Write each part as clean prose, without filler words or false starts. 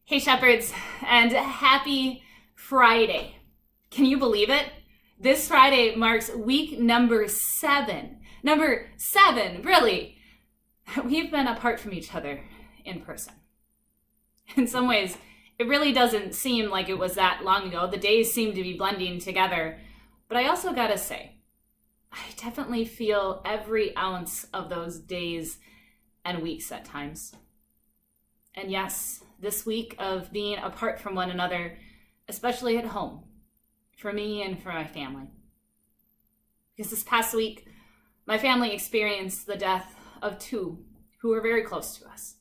Hey, Shepherds, and happy Friday. Can you believe it? This Friday marks week number 7. Number 7, really. We've been apart from each other in person. In some ways, it really doesn't seem like it was that long ago. The days seem to be blending together. But I also gotta say, I definitely feel every ounce of those days and weeks at times. And yes, this week of being apart from one another, especially at home, for me and for my family. Because this past week, my family experienced the death of 2 who were very close to us.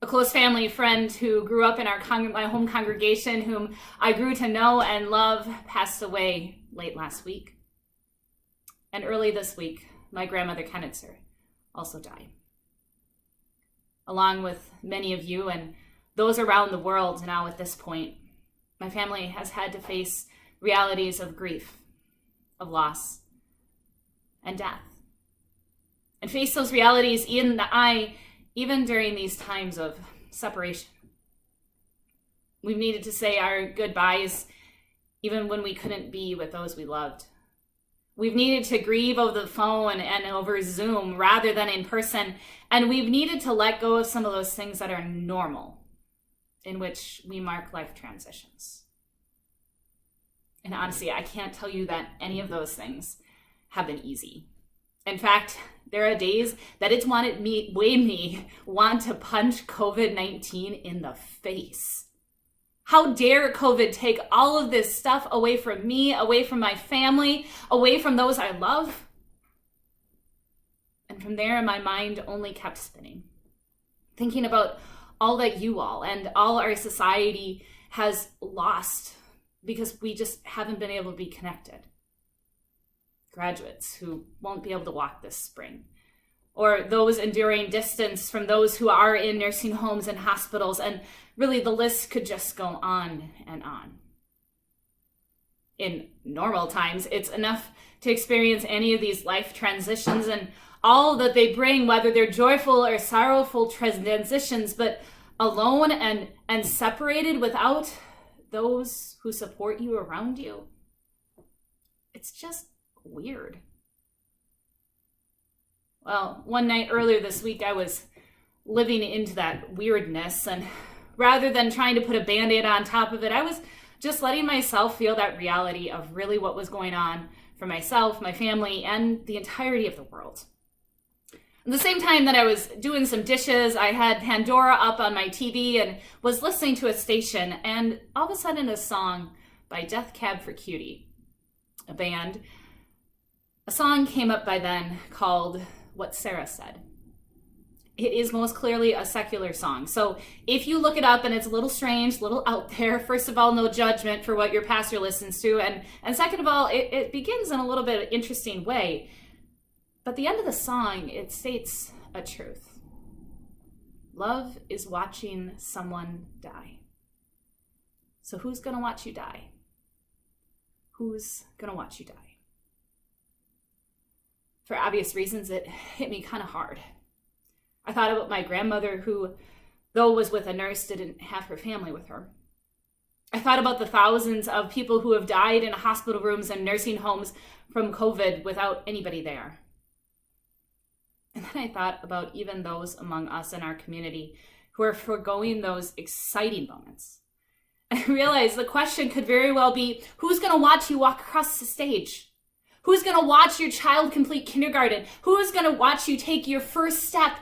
A close family friend who grew up in my home congregation, whom I grew to know and love, passed away late last week. And early this week, my grandmother Kennitzer also died. Along with many of you and those around the world now at this point, my family has had to face realities of grief, of loss, and death. And face those realities even during these times of separation. We've needed to say our goodbyes even when we couldn't be with those we loved. We've needed to grieve over the phone and over Zoom rather than in person. And we've needed to let go of some of those things that are normal, in which we mark life transitions. And honestly, I can't tell you that any of those things have been easy. In fact, there are days that it's made me want to punch COVID-19 in the face. How dare COVID take all of this stuff away from me, away from my family, away from those I love? And from there, my mind only kept spinning, thinking about all that you all and all our society has lost because we just haven't been able to be connected. Graduates who won't be able to walk this spring, or those enduring distance from those who are in nursing homes and hospitals, and really the list could just go on and on. In normal times, it's enough to experience any of these life transitions and all that they bring, whether they're joyful or sorrowful transitions, but alone and separated without those who support you around you, it's just weird. Well, one night earlier this week, I was living into that weirdness, and rather than trying to put a Band-Aid on top of it, I was just letting myself feel that reality of really what was going on for myself, my family, and the entirety of the world. At the same time that I was doing some dishes, I had Pandora up on my TV and was listening to a station, and all of a sudden a song by Death Cab for Cutie, a band, a song came up by then called What Sarah Said. It is most clearly a secular song. So if you look it up and it's a little strange, a little out there, first of all, no judgment for what your pastor listens to. And second of all, it begins in a little bit of an interesting way. But the end of the song, it states a truth. Love is watching someone die. So who's going to watch you die? Who's going to watch you die? For obvious reasons, it hit me kind of hard. I thought about my grandmother who, though was with a nurse, didn't have her family with her. I thought about the thousands of people who have died in hospital rooms and nursing homes from COVID without anybody there. And then I thought about even those among us in our community who are foregoing those exciting moments. And I realized the question could very well be, who's going to watch you walk across the stage? Who's going to watch your child complete kindergarten? Who is going to watch you take your first step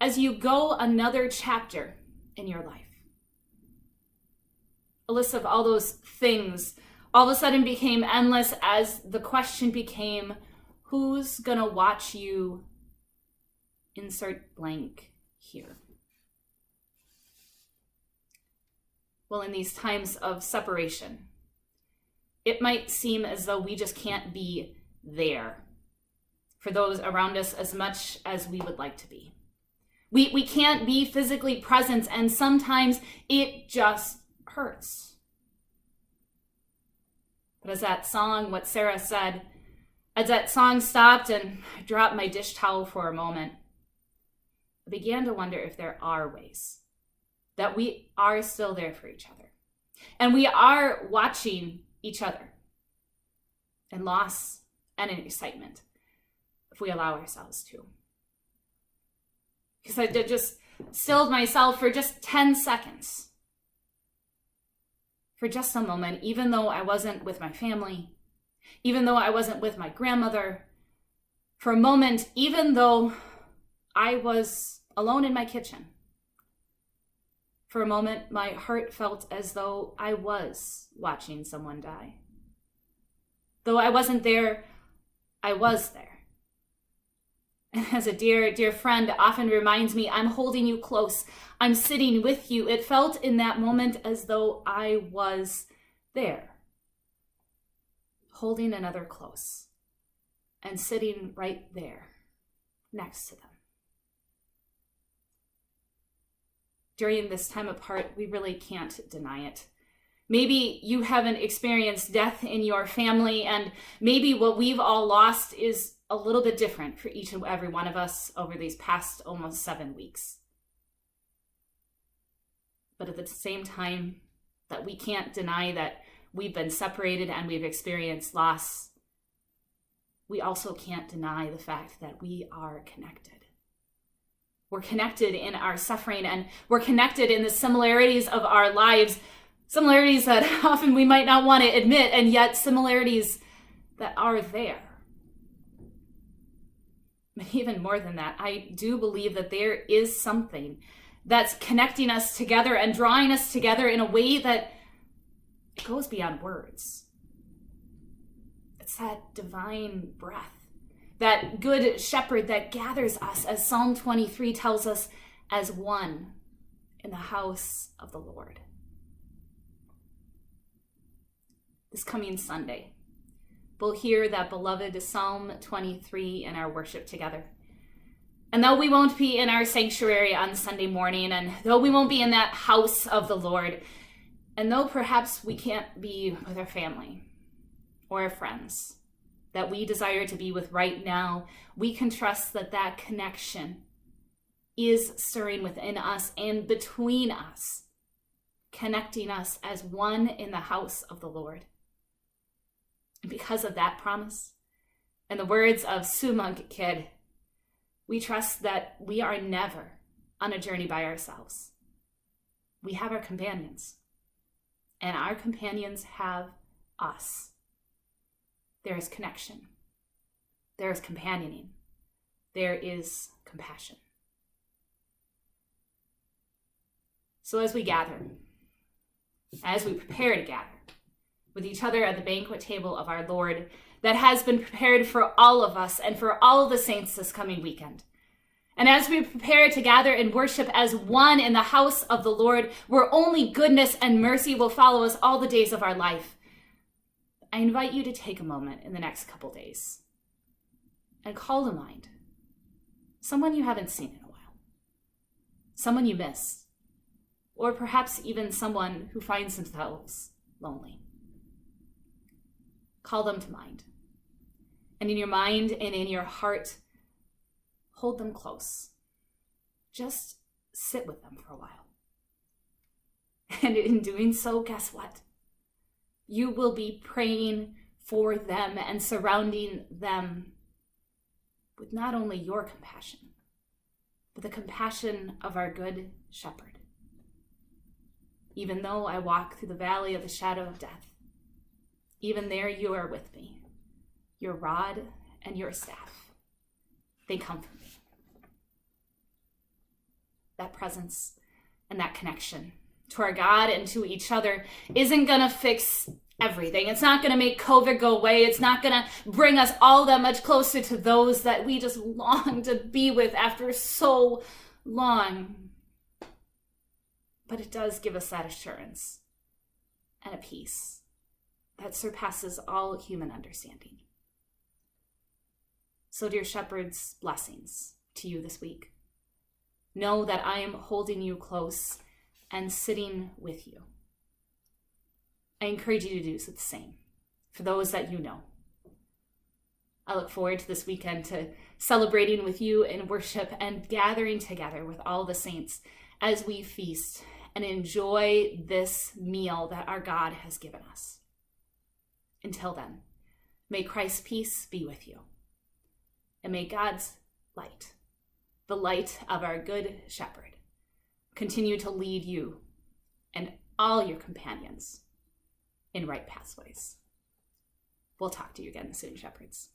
as you go another chapter in your life? A list of all those things all of a sudden became endless as the question became, who's going to watch you insert blank here? Well, in these times of separation, it might seem as though we just can't be there for those around us as much as we would like to be. We can't be physically present, and sometimes it just hurts. But as that song, What Sarah Said, as that song stopped and I dropped my dish towel for a moment, I began to wonder if there are ways that we are still there for each other. And we are watching each other in loss and in excitement if we allow ourselves to. Because I just stilled myself for just 10 seconds. For just a moment, even though I wasn't with my family, even though I wasn't with my grandmother, for a moment, even though I was alone in my kitchen, for a moment, my heart felt as though I was watching someone die. Though I wasn't there, I was there. And as a dear, dear friend often reminds me, I'm holding you close. I'm sitting with you. It felt in that moment as though I was there, holding another close and sitting right there next to them. During this time apart, we really can't deny it. Maybe you haven't experienced death in your family, and maybe what we've all lost is a little bit different for each and every one of us over these past almost 7 weeks. But at the same time that we can't deny that we've been separated and we've experienced loss, we also can't deny the fact that we are connected. We're connected in our suffering, and we're connected in the similarities of our lives, similarities that often we might not want to admit, and yet similarities that are there. But even more than that, I do believe that there is something that's connecting us together and drawing us together in a way that goes beyond words. It's that divine breath, that good shepherd that gathers us, as Psalm 23 tells us, as one in the house of the Lord. This coming Sunday, we'll hear that beloved Psalm 23 in our worship together. And though we won't be in our sanctuary on Sunday morning, and though we won't be in that house of the Lord, and though perhaps we can't be with our family or our friends that we desire to be with right now, we can trust that that connection is stirring within us and between us, connecting us as one in the house of the Lord. And because of that promise, and the words of Sumunk Kid, we trust that we are never on a journey by ourselves. We have our companions, and our companions have us. There is connection. There is companioning. There is compassion. So as we gather, as we prepare to gather with each other at the banquet table of our Lord that has been prepared for all of us and for all of the saints this coming weekend, and as we prepare to gather and worship as one in the house of the Lord, where only goodness and mercy will follow us all the days of our life, I invite you to take a moment in the next couple days and call to mind someone you haven't seen in a while, someone you miss, or perhaps even someone who finds themselves lonely. Call them to mind. And in your mind and in your heart, hold them close. Just sit with them for a while. And in doing so, guess what? You will be praying for them and surrounding them with not only your compassion, but the compassion of our good shepherd. Even though I walk through the valley of the shadow of death, even there you are with me. Your rod and your staff, they comfort me. That presence and that connection to our God and to each other isn't going to fix everything. It's not going to make COVID go away. It's not going to bring us all that much closer to those that we just long to be with after so long. But it does give us that assurance and a peace that surpasses all human understanding. So, dear shepherds, blessings to you this week. Know that I am holding you close and sitting with you. I encourage you to do the same for those that you know. I look forward to this weekend to celebrating with you in worship and gathering together with all the saints as we feast and enjoy this meal that our God has given us. Until then, may Christ's peace be with you. And may God's light, the light of our good shepherd, continue to lead you and all your companions in right pathways. We'll talk to you again soon, shepherds.